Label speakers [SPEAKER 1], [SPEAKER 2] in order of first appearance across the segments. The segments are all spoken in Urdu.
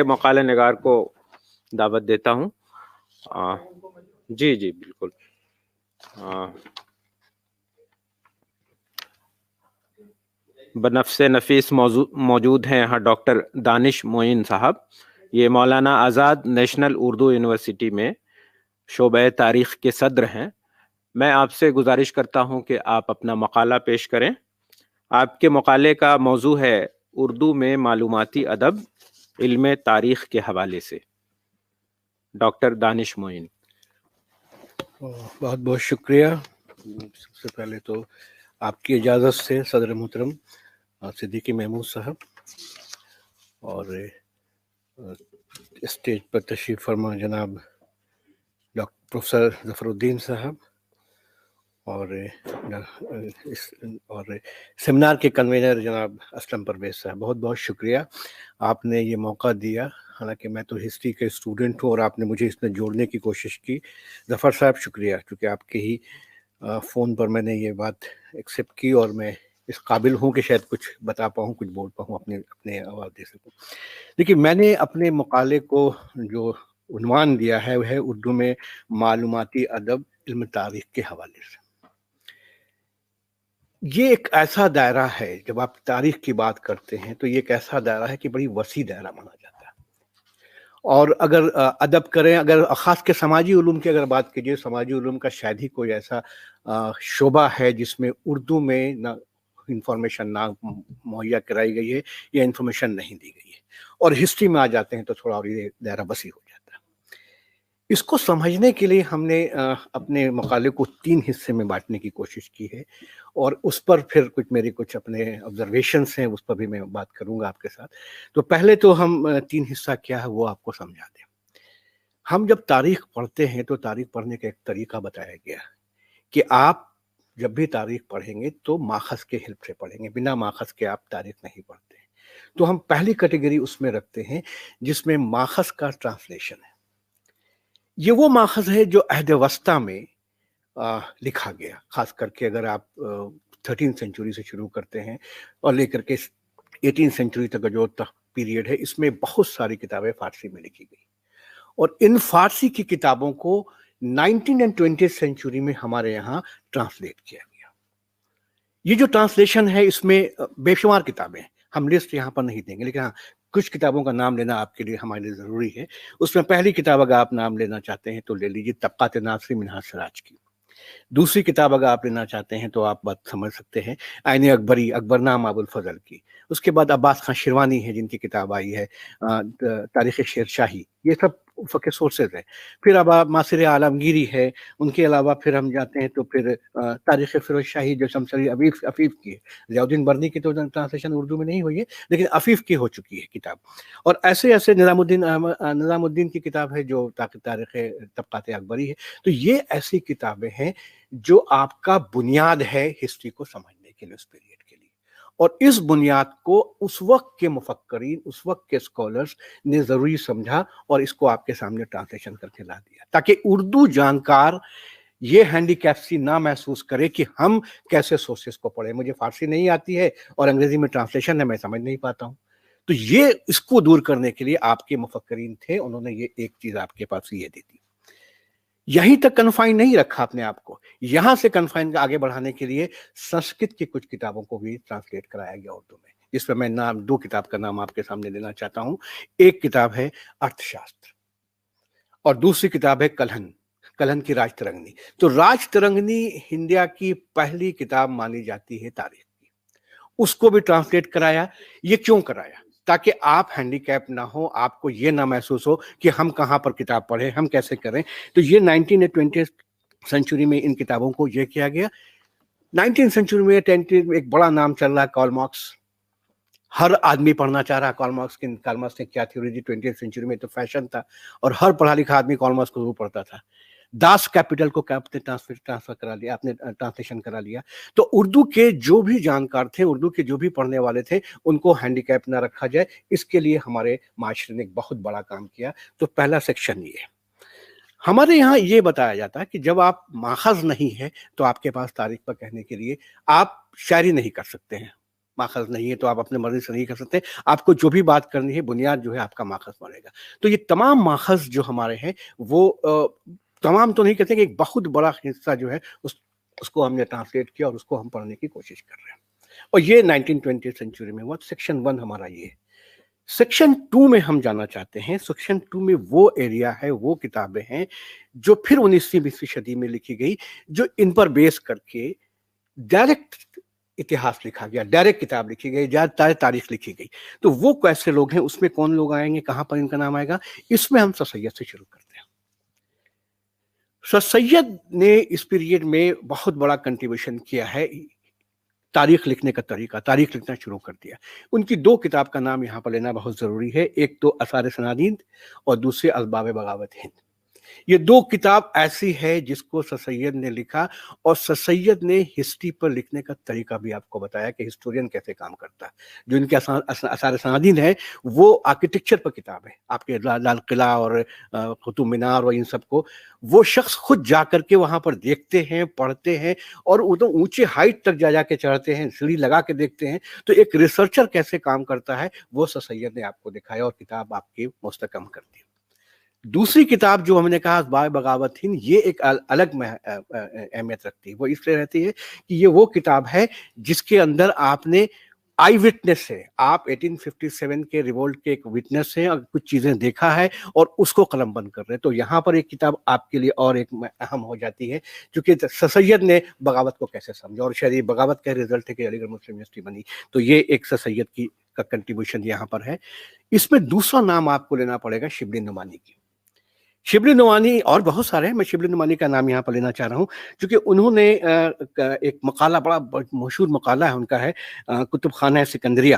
[SPEAKER 1] مقالہ نگار کو دعوت دیتا ہوں. جی جی بالکل. بنفس نفیس موجود ہیں یہاں ڈاکٹر دانش معین صاحب. یہ مولانا آزاد نیشنل اردو یونیورسٹی میں شعبہ تاریخ کے صدر ہیں. میں آپ سے گزارش کرتا ہوں کہ آپ اپنا مقالہ پیش کریں. آپ کے مقالے کا موضوع ہے اردو میں معلوماتی ادب علم تاریخ کے حوالے سے. ڈاکٹر دانش معین.
[SPEAKER 2] بہت بہت شکریہ. سب سے پہلے تو آپ کی اجازت سے صدر محترم صدیقی محمود صاحب اور اسٹیج پر تشریف فرما جناب ڈاکٹر پروفیسر ظفر الدین صاحب اور سیمینار کے کنوینر جناب اسلم پرویز صاحب، بہت بہت شکریہ. آپ نے یہ موقع دیا، حالانکہ میں تو ہسٹری کے اسٹوڈنٹ ہوں اور آپ نے مجھے اس میں جوڑنے کی کوشش کی. ظفر صاحب شکریہ، کیونکہ آپ کے ہی فون پر میں نے یہ بات ایکسیپٹ کی اور میں اس قابل ہوں کہ شاید کچھ بتا پاؤں، کچھ بول پاؤں، اپنے آواز دے سکوں. دیکھیے، میں نے اپنے مقالے کو جو عنوان دیا ہے وہ ہے اردو میں معلوماتی ادب علم تاریخ کے حوالے سے. یہ ایک ایسا دائرہ ہے، جب آپ تاریخ کی بات کرتے ہیں تو یہ ایک ایسا دائرہ ہے کہ بڑی وسیع دائرہ مانا جاتا ہے. اور اگر ادب کریں، اگر خاص کے سماجی علوم کی اگر بات کیجیے، سماجی علوم کا شاید ہی کوئی ایسا شعبہ ہے جس میں اردو میں نہ انفارمیشن نہ مہیا کرائی گئی ہے یا انفارمیشن نہیں دی گئی ہے. اور ہسٹری میں آ جاتے ہیں تو تھوڑا اور یہ دائرہ وسیع ہو جاتا ہے. اس کو سمجھنے کے لیے ہم نے اپنے مقالے کو 3 حصے میں بانٹنے کی کوشش کی ہے، اور اس پر پھر کچھ اپنے آبزرویشنس ہیں، اس پر بھی میں بات کروں گا آپ کے ساتھ. تو پہلے تو ہم 3 حصہ کیا ہے وہ آپ کو سمجھا دیں. ہم جب تاریخ پڑھتے ہیں تو تاریخ پڑھنے کا ایک طریقہ بتایا گیا کہ آپ جب بھی تاریخ پڑھیں گے تو ماخذ کے ہیلپ سے پڑھیں گے، بنا ماخذ کے آپ تاریخ نہیں پڑھتے. تو ہم پہلی کیٹیگری اس میں رکھتے ہیں جس میں ماخذ کا ٹرانسلیشن ہے. یہ وہ ماخذ ہے جو عہد وسطیٰ میں لکھا گیا، خاص کر کے اگر آپ 13 سینچری سے شروع کرتے ہیں اور لے کر کے 18 سینچری تک کا جو پیریڈ ہے، اس میں بہت ساری کتابیں فارسی میں لکھی گئی. اور ان فارسی کی کتابوں کو 19 اور 20 سینچری میں ہمارے یہاں ٹرانسلیٹ کیا گیا. یہ جو ٹرانسلیشن ہے اس میں بے شمار کتابیں ہیں، ہم لسٹ یہاں پر نہیں دیں گے، لیکن ہاں کچھ کتابوں کا نام لینا آپ کے لیے ہمارے لیے ضروری ہے. اس میں پہلی کتاب اگر آپ نام لینا چاہتے ہیں تو لے لیجیے طبقات ناصری منہاج سراج کی. دوسری کتاب اگر آپ لینا چاہتے ہیں تو آپ بات سمجھ سکتے ہیں عین اکبری، اکبرنامہ ابو الفضل کی. اس کے بعد عباس خان شیروانی ہے جن کی کتاب آئی ہے تاریخ شیر شاہی. یہ سب کے سورسز ہیں. پھر اب ماسر عالمگیری ہے. ان کے علاوہ پھر ہم جاتے ہیں تو پھر تاریخ فیروز شاہی جو شمسری عفیف کی ہے. ضیاء الدین برنی کی تو ٹرانسلیشن اردو میں نہیں ہوئی ہے، لیکن عفیف کی ہو چکی ہے کتاب. اور ایسے نظام الدین کی کتاب ہے جو تاریخ طبقات اکبری ہے. تو یہ ایسی کتابیں ہیں جو آپ کا بنیاد ہے ہسٹری کو سمجھنے کے لیے، اس پیریڈ کے لیے. اور اس بنیاد کو اس وقت کے مفکرین، اس وقت کے اسکالرز نے ضروری سمجھا اور اس کو آپ کے سامنے ٹرانسلیشن کر کے لا دیا، تاکہ اردو جانکار یہ ہینڈی کیپسی نہ محسوس کرے کہ ہم کیسے سورسز کو پڑھیں، مجھے فارسی نہیں آتی ہے اور انگریزی میں ٹرانسلیشن ہے، میں سمجھ نہیں پاتا ہوں. تو یہ اس کو دور کرنے کے لیے آپ کے مفکرین تھے، انہوں نے یہ ایک چیز آپ کے پاس یہ دی تھی. یہیں تک کنفائن نہیں رکھا اپنے آپ کو، یہاں سے کنفائن آگے بڑھانے کے لیے سنسکرت کی کچھ کتابوں کو بھی ٹرانسلیٹ کرایا گیا اردو میں، جس میں 2 کتاب کا نام آپ کے سامنے لینا چاہتا ہوں. ایک کتاب ہے ارتھ شاستر اور دوسری کتاب ہے کلہن کی راج ترنگنی. تو راج ترنگنی انڈیا کی پہلی کتاب مانی جاتی ہے تاریخ کی. اس کو بھی ٹرانسلیٹ کرایا. یہ کیوں کرایا؟ تاکہ آپ ہینڈی کیپ نہ ہو، آپ کو یہ نہ محسوس ہو کہ ہم کہاں پر کتاب پڑھیں، ہم کیسے کریں. تو یہ 19 اور 20 سینچری میں ان کتابوں کو یہ کیا گیا. 19 سینچری میں ایک بڑا نام چل رہا ہے کارل مارکس. ہر آدمی پڑھنا چاہ رہا ہے کارل مارکس نے کیا تھیوری دی. 20 سینچری میں تو فیشن تھا اور ہر پڑھا لکھا آدمی کارل مارکس کو ضرور پڑھتا تھا. داس کیپٹل کو آپ نے ٹرانسفر کرا لیا، آپ نے ٹرانسلیشن کرا لیا. تو اردو کے جو بھی جانکار تھے، اردو کے جو بھی پڑھنے والے تھے، ان کو ہینڈی کیپ نہ رکھا جائے. اس کے لیے ہمارے معاشرے نے ایک بہت بڑا کام کیا. تو پہلا سیکشن یہ ہے. ہمارے یہاں یہ بتایا جاتا ہے کہ جب آپ ماخذ نہیں ہے تو آپ کے پاس تاریخ پر کہنے کے لیے آپ شاعری نہیں کر سکتے ہیں. ماخذ نہیں ہے تو آپ اپنے مرضی سے نہیں کر سکتے. آپ کو جو بھی بات کرنی ہے بنیاد جو ہے آپ کا ماخذ بنے گا. تو یہ تمام ماخذ جو ہمارے ہیں وہ تمام تو نہیں کہتے کہ ایک بہت بڑا حصہ جو ہے اس کو ہم نے ٹرانسلیٹ کیا اور اس کو ہم پڑھنے کی کوشش کر رہے ہیں. اور یہ 1920 سینچری میں ہوا. سیکشن 1 ہمارا یہ ہے. سیکشن 2 میں ہم جانا چاہتے ہیں. سیکشن 2 میں وہ ایریا ہے, وہ کتابیں ہیں جو پھر 19ویں صدی میں لکھی گئی, جو ان پر بیس کر کے ڈائریکٹ اتہاس لکھا گیا, ڈائریکٹ کتاب لکھی گئی, تاریخ لکھی گئی. تو وہ کیسے لوگ ہیں, اس میں کون لوگ آئیں گے, کہاں پر ان کا نام آئے گا. اس میں ہم سر سید سے شروع کرتے ہیں. سر سید نے اس پیریڈ میں بہت بڑا کنٹریبیوشن کیا ہے. تاریخ لکھنے کا طریقہ, تاریخ لکھنا شروع کر دیا. ان کی 2 کتاب کا نام یہاں پر لینا بہت ضروری ہے. ایک تو آثار سنادید اور دوسرے اسباب بغاوت ہند. یہ 2 کتاب ایسی ہے جس کو سر سید نے لکھا, اور سر سید نے ہسٹری پر لکھنے کا طریقہ بھی آپ کو بتایا کہ ہسٹورین کیسے کام کرتا ہے. جو ان کے آثار سنادید ہے وہ آرکیٹیکچر پر کتاب ہے. آپ کے لال قلعہ اور قطب مینار اور ان سب کو وہ شخص خود جا کر کے وہاں پر دیکھتے ہیں, پڑھتے ہیں, اور وہ تو اونچے ہائٹ تک جا کے چڑھتے ہیں, سیڑھی لگا کے دیکھتے ہیں. تو ایک ریسرچر کیسے کام کرتا ہے وہ سر سید نے آپ کو دکھایا, اور کتاب آپ کی مستحکم کر دی. دوسری کتاب جو ہم نے کہا اسباب بغاوت ہند, یہ ایک الگ اہمیت رکھتی ہے. وہ اس لیے رہتی ہے کہ یہ وہ کتاب ہے جس کے اندر آپ نے آئی وٹنس ہے, آپ 1857 کے ریولٹ کے ایک وٹنس ہیں اور کچھ چیزیں دیکھا ہے اور اس کو قلم بند کر رہے ہیں. تو یہاں پر ایک کتاب آپ کے لیے اور ایک اہم ہو جاتی ہے, کیونکہ سر سید نے بغاوت کو کیسے سمجھا, اور شاید بغاوت کا رزلٹ ہے کہ علی گڑھ مسلم یونیورسٹی بنی. تو یہ ایک سر سید کی کا کنٹریبیوشن یہاں پر ہے. اس میں دوسرا نام آپ کو لینا پڑے گا شبلی نعمانی کی. شبلی نعمانی اور بہت سارے ہیں, میں شبلی نعمانی کا نام یہاں پر لینا چاہ رہا ہوں کیونکہ انہوں نے ایک مقالہ, بڑا مشہور مقالہ ہے ان کا, ہے کتب خانہ سکندریہ,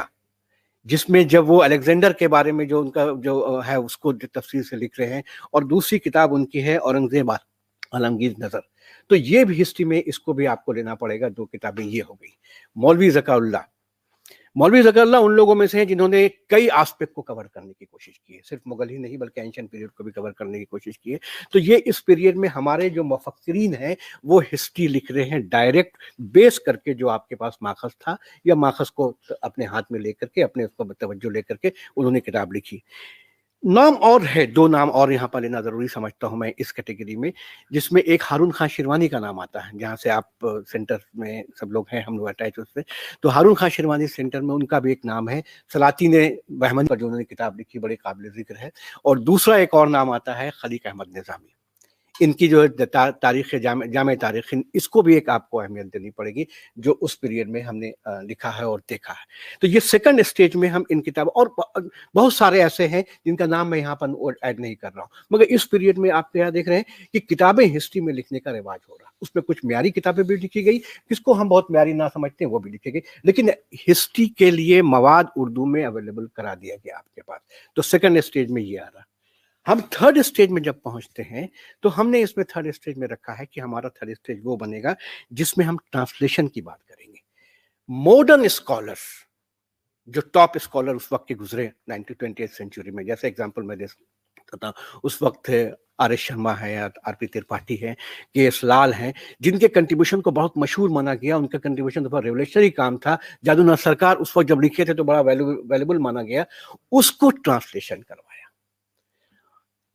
[SPEAKER 2] جس میں جب وہ الیگزینڈر کے بارے میں جو ان کا جو ہے اس کو تفصیل سے لکھ رہے ہیں. اور دوسری کتاب ان کی ہے اورنگزیب عالمگیر نظر. تو یہ بھی ہسٹری میں اس کو بھی آپ کو لینا پڑے گا. 2 کتابیں یہ ہو گئی. مولوی ذکر اللہ, مولوی ذکر اللہ ان لوگوں میں سے ہیں جنہوں نے کئی آسپیکٹ کو کور کرنے کی کوشش کی ہے, صرف مغل ہی نہیں بلکہ اینشنٹ پیریڈ کو بھی کور کرنے کی کوشش کی ہے. تو یہ اس پیریڈ میں ہمارے جو مفکرین ہیں وہ ہسٹری لکھ رہے ہیں ڈائریکٹ بیس کر کے جو آپ کے پاس ماخذ تھا, یا ماخذ کو اپنے ہاتھ میں لے کر کے, اپنے اس کو توجہ لے کر کے انہوں نے کتاب لکھی. نام اور ہے, 2 نام اور یہاں پر لینا ضروری سمجھتا ہوں میں اس کیٹیگری میں, جس میں ایک ہارون خان شیروانی کا نام آتا ہے, جہاں سے آپ سینٹر میں سب لوگ ہیں, ہم لوگ اٹیچ اس سے. تو ہارون خان شیروانی سینٹر میں ان کا بھی ایک نام ہے, سلاطین بہمنی پر جو انہوں نے کتاب لکھی بڑے قابل ذکر ہے. اور دوسرا ایک اور نام آتا ہے خلیق احمد نظامی. ان کی جو تاریخ جامع تاریخ, اس کو بھی ایک آپ کو اہمیت دینی پڑے گی جو اس پیریڈ میں ہم نے لکھا ہے اور دیکھا ہے. تو یہ سیکنڈ اسٹیج میں ہم ان کتابوں, اور بہت سارے ایسے ہیں جن کا نام میں یہاں پر ایڈ نہیں کر رہا ہوں, مگر اس پیریڈ میں آپ کیا دیکھ رہے ہیں کہ کتابیں ہسٹری میں لکھنے کا رواج ہو رہا. اس میں کچھ معیاری کتابیں بھی لکھی گئی, جس کو ہم بہت معیاری نہ سمجھتے ہیں وہ بھی لکھی گئی, لیکن ہسٹری کے لیے مواد اردو میں اویلیبل کرا دیا گیا آپ کے پاس. تو سیکنڈ اسٹیج میں یہ آ رہا. ہم تھرڈ اسٹیج میں جب پہنچتے ہیں تو ہم نے اس میں تھرڈ اسٹیج میں رکھا ہے کہ ہمارا تھرڈ اسٹیج وہ بنے گا جس میں ہم ٹرانسلیشن کی بات کریں گے. ماڈرن اسکالرس, جو ٹاپ اسکالر اس وقت کے گزرے 1920 سینچری میں, جیسے ایگزامپل میں دے سکتا ہوں, اس وقت آر ایس شرما ہے, آر پی ترپاٹھی ہے, کے ایس لال ہیں, جن کے کنٹریبیوشن کو بہت مشہور مانا گیا. ان کا کنٹریبیوشن تو بہت ریولیشنری کام تھا. جادو ناتھ سرکار اس وقت جب لکھے تھے تو بڑا ویلیبل مانا گیا, اس کو ٹرانسلیشن کروایا.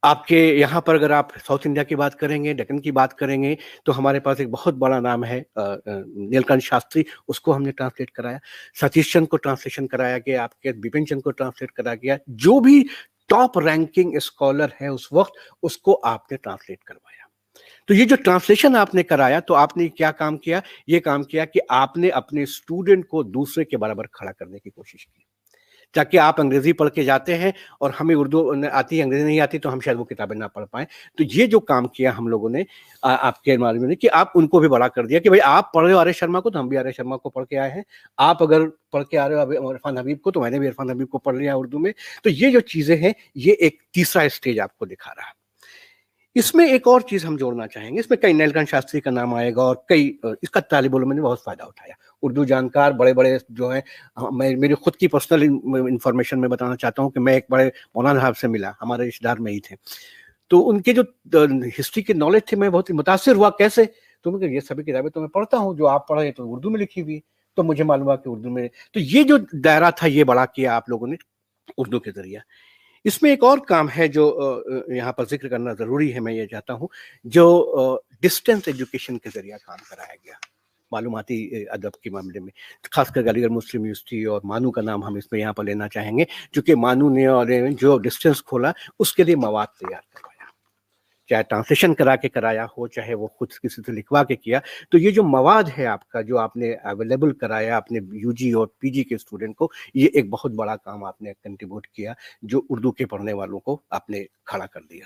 [SPEAKER 2] آپ کے یہاں پر اگر آپ ساؤتھ انڈیا کی بات کریں گے, ڈکن کی بات کریں گے, تو ہمارے پاس ایک بہت بڑا نام ہے نیل کنٹھ شاستری, اس کو ہم نے ٹرانسلیٹ کرایا. ستیش چند کو ٹرانسلیشن کرایا گیا, آپ کے بپن چند کو ٹرانسلیٹ کرایا گیا. جو بھی ٹاپ رینکنگ اسکالر ہے اس وقت, اس کو آپ نے ٹرانسلیٹ کروایا. تو یہ جو ٹرانسلیشن آپ نے کرایا, تو آپ نے کیا کام کیا؟ یہ کام کیا کہ آپ نے اپنے اسٹوڈنٹ کو دوسرے کے برابر کھڑا کرنے کی کوشش کی. تاکہ آپ انگریزی پڑھ کے جاتے ہیں اور ہمیں اردو آتی ہے, انگریزی نہیں آتی, تو ہم شاید وہ کتابیں نہ پڑھ پائیں. تو یہ جو کام کیا ہم لوگوں نے آپ کے معلوم نے, کہ آپ ان کو بھی بڑا کر دیا کہ بھائی آپ پڑھ رہے ہو آر ایس شرما کو, تو ہم بھی آر ایس شرما کو پڑھ کے آئے ہیں. آپ اگر پڑھ کے آ رہے ہو عرفان حبیب کو, تو میں نے بھی عرفان حبیب کو پڑھ لیا اردو میں. تو یہ جو چیزیں ہیں, یہ ایک تیسرا اسٹیج آپ کو دکھا رہا ہے. اس میں ایک اور چیز ہم جوڑنا چاہیں گے, اس میں کئی نیل کنٹھ شاستری کا نام آئے گا, اور کئی اس کا طالب علموں نے بہت فائدہ اٹھایا. اردو جانکار بڑے بڑے جو ہیں, میری خود کی پرسنل انفارمیشن میں بتانا چاہتا ہوں کہ میں ایک بڑے مولانا صاحب سے ملا, ہمارے رشتہ دار میں ہی تھے. تو ان کے جو ہسٹری کے نالج تھے, میں بہت متاثر ہوا. کیسے؟ تو یہ سبھی کتابیں تو میں پڑھتا ہوں, جو آپ پڑھ رہے تو اردو میں لکھی ہوئی, تو مجھے معلوم ہوا کہ اردو میں، تو یہ جو دائرہ تھا یہ بڑا کیا آپ لوگوں نے اردو کے ذریعہ۔ اس میں ایک اور کام ہے جو یہاں پر ذکر کرنا ضروری ہے، میں یہ چاہتا ہوں، جو ڈسٹینس ایجوکیشن کے ذریعہ کام کرایا گیا معلوماتی ادب کے معاملے میں، خاص کر علی گڑھ مسلم یونیورسٹی اور مانو کا نام ہم اس میں یہاں پر لینا چاہیں گے، چونکہ مانو نے اور جو ڈسٹینس کھولا اس کے لیے مواد تیار کروایا، چاہے ٹرانسلیشن کرا کے کرایا ہو، چاہے وہ خود کسی سے لکھوا کے کیا۔ تو یہ جو مواد ہے آپ کا جو آپ نے اویلیبل کرایا اپنے یو جی اور پی جی کے اسٹوڈنٹ کو، یہ ایک بہت بڑا کام آپ نے کنٹریبیوٹ کیا جو اردو کے پڑھنے والوں کو آپ نے کھڑا کر دیا۔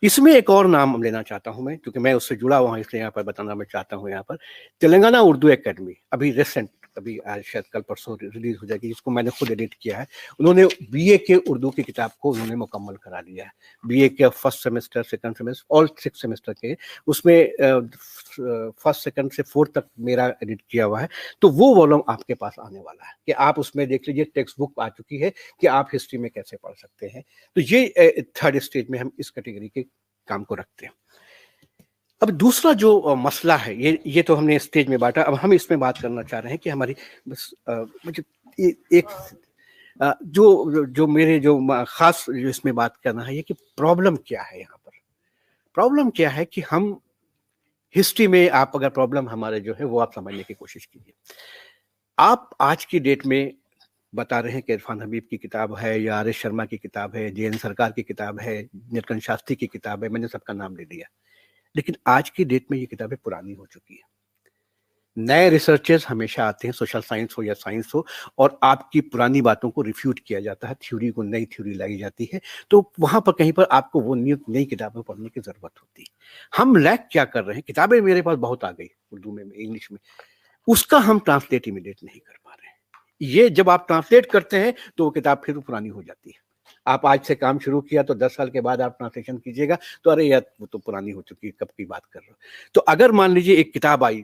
[SPEAKER 2] اس میں ایک اور نام لینا چاہتا ہوں میں، کیونکہ میں اس سے جڑا ہوا ہوں، اس لیے یہاں پر بتانا میں چاہتا ہوں یہاں پر تلنگانہ اردو اکیڈمی، ابھی ریسنٹ، ابھی شاید کل پرسوں ریلیز ہو جائے گی، جس کو میں نے خود ایڈٹ کیا ہے۔ انہوں نے بی اے کے اردو کی کتاب کو انہوں نے مکمل کرا لیا ہے، بی اے کے فرسٹ سیمسٹر، سیکنڈ سیمسٹر، آل 6 سیمسٹر کے، اس میں فرسٹ سیکنڈ سے فورتھ تک میرا ایڈٹ کیا ہوا ہے۔ تو وہ والوم آپ کے پاس آنے والا ہے کہ آپ اس میں دیکھ لیجیے، ٹیکسٹ بک آ چکی ہے کہ آپ ہسٹری میں کیسے پڑھ سکتے ہیں۔ تو یہ تھرڈ اسٹیج میں ہم اس کیٹیگری کے کام کو رکھتے ہیں۔ اب دوسرا جو مسئلہ ہے، یہ تو ہم نے اسٹیج میں بانٹا، اب ہم اس میں بات کرنا چاہ رہے ہیں کہ ہماری بس مجھے ایک جو میرے جو خاص جو اس میں بات کرنا ہے یہ کہ پرابلم کیا ہے یہاں پر۔ پرابلم کیا ہے کہ ہم ہسٹری میں، آپ اگر پرابلم ہمارے جو ہے وہ آپ سمجھنے کی کوشش کیجیے۔ آپ آج کی ڈیٹ میں بتا رہے ہیں کہ عرفان حبیب کی کتاب ہے، یا آر ایس شرما کی کتاب ہے، جے این سرکار کی کتاب ہے، نیلکنٹھ شاستری کی کتاب ہے، میں نے سب کا نام لے دیا، لیکن آج کی ڈیٹ میں یہ کتابیں پرانی ہو چکی ہیں۔ نئے ریسرچرز ہمیشہ آتے ہیں، سوشل سائنس ہو یا سائنس ہو، اور آپ کی پرانی باتوں کو ریفیوٹ کیا جاتا ہے، تھیوری کو نئی تھیوری لائی جاتی ہے، تو وہاں پر کہیں پر آپ کو وہ نئی کتابیں پڑھنے کی ضرورت ہوتی ہے۔ ہم لیک کیا کر رہے ہیں، کتابیں میرے پاس بہت آ گئی اردو میں، انگلش میں، اس کا ہم ٹرانسلیٹ امیڈیٹ نہیں کر پا رہے ہیں۔ یہ جب آپ ٹرانسلیٹ کرتے ہیں تو وہ کتاب پھر پرانی ہو جاتی ہے۔ آپ آج سے کام شروع کیا تو 10 سال کے بعد آپ ٹرانسلیشن کیجیے گا تو ارے یار وہ تو پرانی ہو چکی ہے، کب کی بات کر رہے ہو۔ تو اگر مان لیجیے ایک کتاب آئی،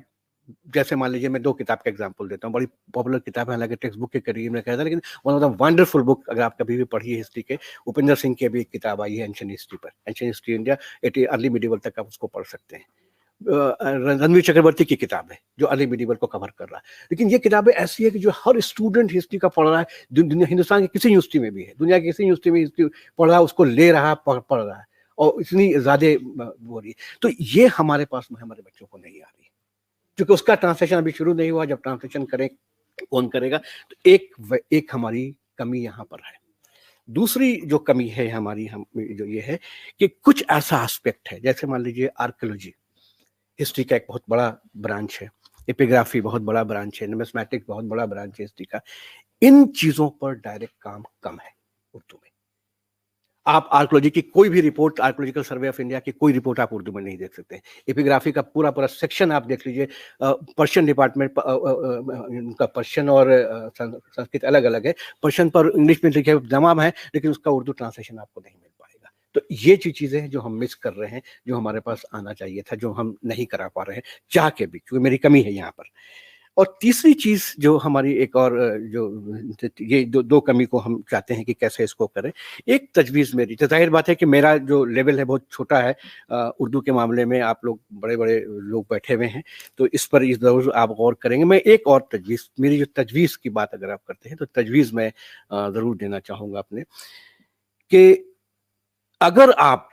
[SPEAKER 2] جیسے مان لیجیے میں 2 کتاب کا ایگزامپل دیتا ہوں، بڑی پاپولر کتاب ہے، حالانکہ ٹیکسٹ بک کے قریب میں کہتا ہے، لیکن ون آف دا ونڈرفل بک اگر آپ کبھی بھی پڑھیے ہسٹری کے، اپندر سنگھ کی بھی ایک کتاب آئی ہے اینشنٹ ہسٹری پر، ancient history India, early medieval تک آپ اس کو پڑھ سکتے ہیں۔ رنویر چکرورتی کی کتاب ہے جو ارلی میڈیول کو کور کر رہا ہے، لیکن یہ کتابیں ایسی ہے کہ جو ہر اسٹوڈنٹ ہسٹری کا پڑھ رہا ہے، دنیا ہندوستان کی کسی یونیورسٹی میں بھی ہے، دنیا کی کسی یونیورسٹی میں ہسٹری پڑھ رہا ہے، اس کو لے رہا پڑھ رہا ہے، اور اتنی زیادہ ہو رہی ہے۔ تو یہ ہمارے پاس ہمارے بچوں کو نہیں آ رہی، کیونکہ اس کا ٹرانسلیشن ابھی شروع نہیں ہوا۔ جب ٹرانسلیشن کریں کون کرے گا؟ تو ایک ہماری کمی یہاں پر ہے۔ دوسری جو کمی ہے ہماری جو یہ ہے کہ کچھ ایسا آسپیکٹ ہے، جیسے مان لیجیے آرکیولوجی ہسٹری کا ایک بہت بڑا برانچ ہے، ایپیگرافی بہت بڑا برانچ ہے، نمسمیٹک بہت بڑا برانچ ہے ہسٹری کا۔ ان چیزوں پر ڈائریکٹ کام کم ہے اردو میں۔ آپ آرکیولوجی کی کوئی بھی report, archaeological survey of India کی کوئی رپورٹ آپ اردو میں نہیں دیکھ سکتے۔ ایپیگرافی کا پورا سیکشن آپ دیکھ لیجیے، پرشین ڈپارٹمنٹ کا پرشین اور سنسکرت الگ الگ ہے، پرشین پر انگلش میں لکھے تمام ہے، لیکن اس کا اردو ٹرانسلیشن آپ کو نہیں مل پائے گا۔ تو یہ چیزیں ہیں جو ہم مس کر رہے ہیں، جو ہمارے پاس آنا چاہیے تھا، جو ہم نہیں کرا پا رہے ہیں چاہ کے بھی، کیونکہ میری کمی ہے یہاں پر۔ اور تیسری چیز جو ہماری ایک اور جو یہ دو کمی کو ہم چاہتے ہیں کہ کیسے اس کو کریں، ایک تجویز میری، تو ظاہر بات ہے کہ میرا جو لیول ہے بہت چھوٹا ہے اردو کے معاملے میں، آپ لوگ بڑے بڑے لوگ بیٹھے ہوئے ہیں، تو اس پر ضرور آپ غور کریں گے۔ میں ایک اور تجویز، میری جو تجویز کی بات اگر آپ کرتے ہیں تو تجویز میں ضرور دینا چاہوں گا اپنے، کہ اگر آپ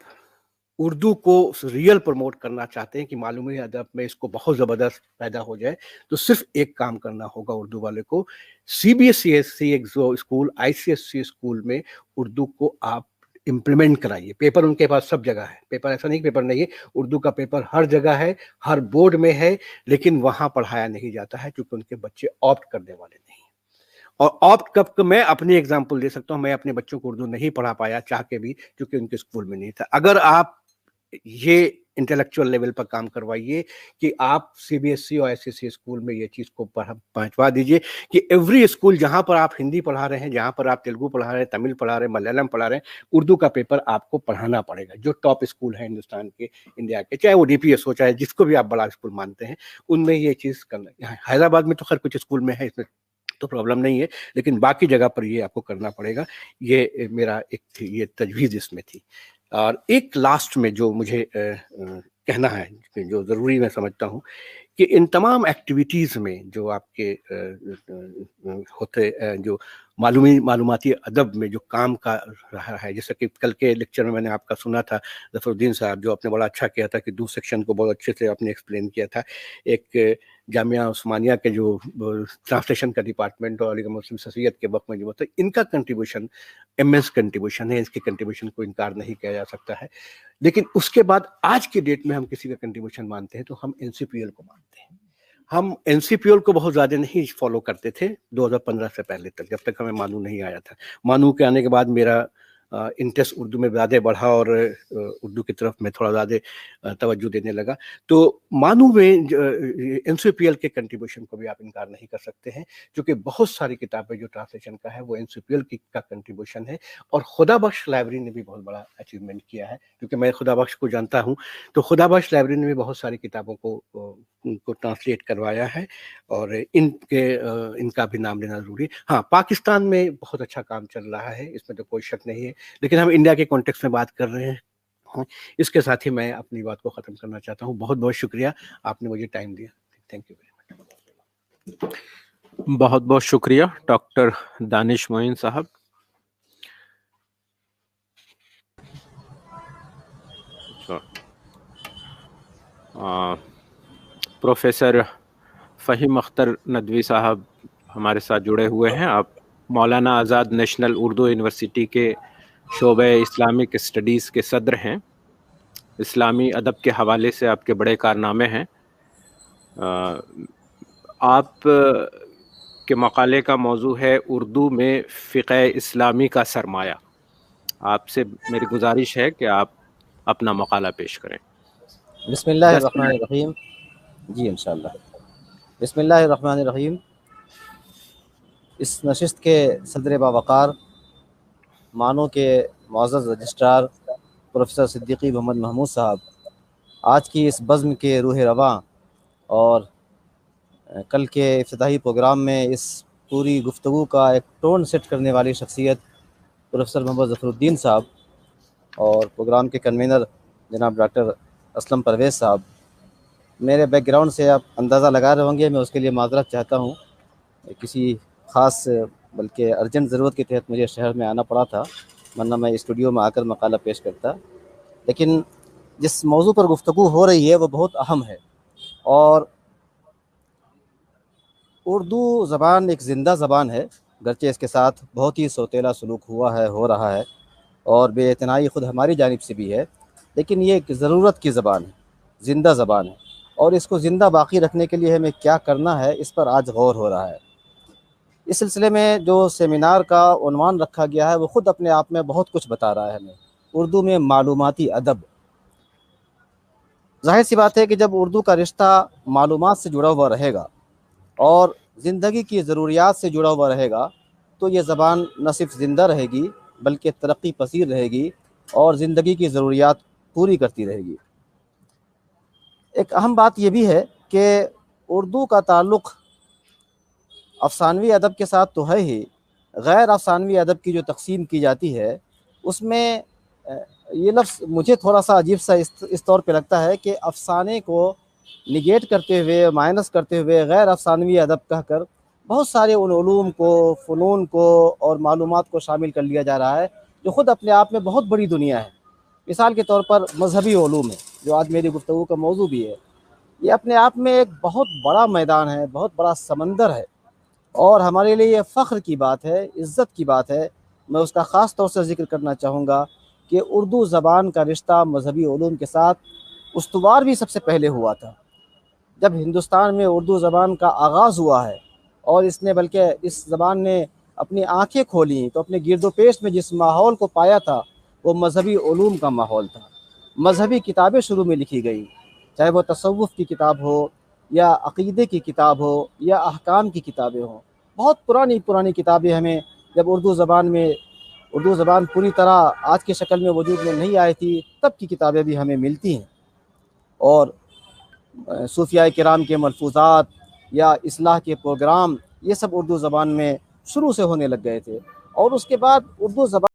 [SPEAKER 2] اردو کو ریئل پروموٹ کرنا چاہتے ہیں کہ معلومی ادب میں اس کو بہت زبردست پیدا ہو جائے، تو صرف ایک کام کرنا ہوگا اردو والے کو، سی بی ایس سی ایک اسکول، آئی سی ایس سی اسکول میں اردو کو آپ امپلیمنٹ کرائیے۔ پیپر ان کے پاس سب جگہ ہے، پیپر ایسا نہیں پیپر نہیں ہے، اردو کا پیپر ہر جگہ ہے، ہر بورڈ میں ہے، لیکن وہاں پڑھایا نہیں جاتا ہے کیونکہ ان کے بچے آپٹ کرنے والے نہیں۔ اور آپٹ کب، میں اپنی ایگزامپل دے سکتا ہوں، میں اپنے بچوں کو اردو نہیں پڑھا پایا چاہ کے بھی، کیونکہ ان کے اسکول میں نہیں تھا۔ اگر آپ یہ انٹلیکچوئل لیول پر کام کروائیے کہ آپ سی بی ایس سی اور ایس ایس سی اسکول میں یہ چیز کو پہنچوا دیجئے کہ ایوری اسکول جہاں پر آپ ہندی پڑھا رہے ہیں، جہاں پر آپ تیلگو پڑھا رہے ہیں، تمل پڑھا رہے ہیں، ملیالم پڑھا رہے ہیں، اردو کا پیپر آپ کو پڑھانا پڑے گا۔ جو ٹاپ اسکول ہیں ہندوستان کے، انڈیا کے، چاہے وہ ڈی پی ایس ہو، چاہے جس کو بھی آپ بڑا اسکول مانتے ہیں، ان میں یہ چیز کرنا۔ حیدرآباد میں تو خیر کچھ اسکول میں ہے، اس میں تو پرابلم نہیں ہے، لیکن باقی جگہ پر یہ آپ کو کرنا پڑے گا۔ یہ میرا ایک تھی، یہ تجویز اس میں تھی۔ اور ایک لاسٹ میں جو مجھے کہنا ہے، جو ضروری میں سمجھتا ہوں کہ ان تمام ایکٹیویٹیز میں جو آپ کے ہوتے جو معلوماتی ادب میں جو کام کا رہا ہے، جیسا کہ کل کے لیکچر میں نے آپ کا سنا تھا ظفر الدین صاحب، جو آپ نے بڑا اچھا کیا تھا کہ 2 سیکشن کو بہت اچھے سے آپ نے ایکسپلین کیا تھا. ایک جامعہ عثمانیہ کے جو ٹرانسلیشن کا ڈپارٹمنٹ اور علی گڑھ مسلم ایسوسیٹ کے وقت میں جو ہوتا ہے، ان کا کنٹریبیوشن امینس کنٹریبیوشن ہے، اس کے کنٹریبیوشن کو انکار نہیں کیا جا سکتا ہے. لیکن اس کے بعد آج کی ڈیٹ میں ہم کسی کا کنٹریبیوشن مانتے ہیں تو ہم NCPL کو مانتے ہیں. ہم NCPL کو بہت زیادہ نہیں فالو کرتے تھے 2015 سے پہلے تک، جب تک ہمیں مانو نہیں آیا تھا. مانو کے آنے کے بعد میرا انٹرسٹ اردو میں زیادہ بڑھا اور اردو کی طرف میں تھوڑا زیادہ توجہ دینے لگا. تو مانو میں NCPL کے کنٹریبیوشن کو بھی آپ انکار نہیں کر سکتے ہیں، کیونکہ بہت ساری کتابیں جو ٹرانسلیشن کا ہے وہ NCPL کا کنٹریبیوشن ہے. اور خدا بخش لائبریری نے بھی بہت بڑا اچیومنٹ کیا ہے، کیونکہ میں خدا بخش کو جانتا ہوں. تو خدا بخش لائبریری نے بھی بہت ساری کتابوں کو ٹرانسلیٹ کروایا ہے، اور ان کا بھی نام لینا ضروری. ہاں، پاکستان میں بہت اچھا کام چل رہا ہے، اس میں تو کوئی شک نہیں ہے، لیکن ہم انڈیا کے کانٹیکس میں بات کر رہے ہیں. اس کے ساتھ ہی میں اپنی بات کو ختم کرنا چاہتا ہوں. بہت بہت شکریہ، آپ نے مجھے ٹائم دیا. Thank you very much.
[SPEAKER 1] بہت بہت شکریہ ڈاکٹر دانش معین صاحب. پروفیسر فہیم اختر ندوی صاحب ہمارے ساتھ جڑے ہوئے ہیں. آپ مولانا آزاد نیشنل اردو یونیورسٹی کے شعبہ اسلامک اسٹڈیز کے صدر ہیں. اسلامی ادب کے حوالے سے آپ کے بڑے کارنامے ہیں. آپ کے مقالے کا موضوع ہے اردو میں فقہ اسلامی کا سرمایہ. آپ سے میری گزارش ہے کہ آپ اپنا مقالہ پیش کریں.
[SPEAKER 3] بسم اللہ الرحمن الرحیم. جی انشاءاللہ. بسم اللہ الرحمن الرحیم. اس نشست کے صدر باوقار مانو کے معزز رجسٹرار پروفیسر صدیقی محمد محمود صاحب، آج کی اس بزم کے روح رواں اور کل کے افتتاحی پروگرام میں اس پوری گفتگو کا ایک ٹون سیٹ کرنے والی شخصیت پروفیسر محمد ظفر الدین صاحب، اور پروگرام کے کنوینر جناب ڈاکٹر اسلم پرویز صاحب. میرے بیک گراؤنڈ سے آپ اندازہ لگا رہے ہوں گے، میں اس کے لیے معذرت چاہتا ہوں. کسی خاص بلکہ ارجنٹ ضرورت کے تحت مجھے شہر میں آنا پڑا تھا، ورنہ میں اسٹوڈیو میں آ کر مقالہ پیش کرتا. لیکن جس موضوع پر گفتگو ہو رہی ہے وہ بہت اہم ہے، اور اردو زبان ایک زندہ زبان ہے، گرچہ اس کے ساتھ بہت ہی سوتیلا سلوک ہوا ہے، ہو رہا ہے، اور بے اعتنائی خود ہماری جانب سے بھی ہے. لیکن یہ ایک ضرورت کی زبان ہے، زندہ زبان ہے، اور اس کو زندہ باقی رکھنے کے لیے ہمیں کیا کرنا ہے اس پر آج غور ہو رہا ہے. اس سلسلے میں جو سیمینار کا عنوان رکھا گیا ہے وہ خود اپنے آپ میں بہت کچھ بتا رہا ہے ہمیں. اردو میں معلوماتی ادب. ظاہر سی بات ہے کہ جب اردو کا رشتہ معلومات سے جڑا ہوا رہے گا اور زندگی کی ضروریات سے جڑا ہوا رہے گا تو یہ زبان نہ صرف زندہ رہے گی بلکہ ترقی پذیر رہے گی اور زندگی کی ضروریات پوری کرتی رہے گی. ایک اہم بات یہ بھی ہے کہ اردو کا تعلق افسانوی ادب کے ساتھ تو ہے ہی، غیر افسانوی ادب کی جو تقسیم کی جاتی ہے اس میں یہ لفظ مجھے تھوڑا سا عجیب سا اس طور پہ لگتا ہے کہ افسانے کو نگیٹ کرتے ہوئے، مائنس کرتے ہوئے غیر افسانوی ادب کہہ کر بہت سارے ان علوم کو، فنون کو اور معلومات کو شامل کر لیا جا رہا ہے جو خود اپنے آپ میں بہت بڑی دنیا ہے. مثال کے طور پر مذہبی علوم ہے، جو آج میری گفتگو کا موضوع بھی ہے. یہ اپنے آپ میں ایک بہت بڑا میدان ہے، بہت بڑا سمندر ہے، اور ہمارے لیے یہ فخر کی بات ہے، عزت کی بات ہے. میں اس کا خاص طور سے ذکر کرنا چاہوں گا کہ اردو زبان کا رشتہ مذہبی علوم کے ساتھ استوار بھی سب سے پہلے ہوا تھا. جب ہندوستان میں اردو زبان کا آغاز ہوا ہے اور اس نے بلکہ اس زبان نے اپنی آنکھیں کھولیں تو اپنے گرد و پیش میں جس ماحول کو پایا تھا وہ مذہبی علوم کا ماحول تھا. مذہبی کتابیں شروع میں لکھی گئیں، چاہے وہ تصوف کی کتاب ہو یا عقیدے کی کتاب ہو یا احکام کی کتابیں ہوں. بہت پرانی کتابیں ہمیں جب اردو زبان پوری طرح آج کی شکل میں وجود میں نہیں آئی تھی تب کی کتابیں بھی ہمیں ملتی ہیں. اور صوفیاء کرام کے ملفوظات یا اصلاح کے پروگرام، یہ سب اردو زبان میں شروع سے ہونے لگ گئے تھے، اور اس کے بعد اردو زبان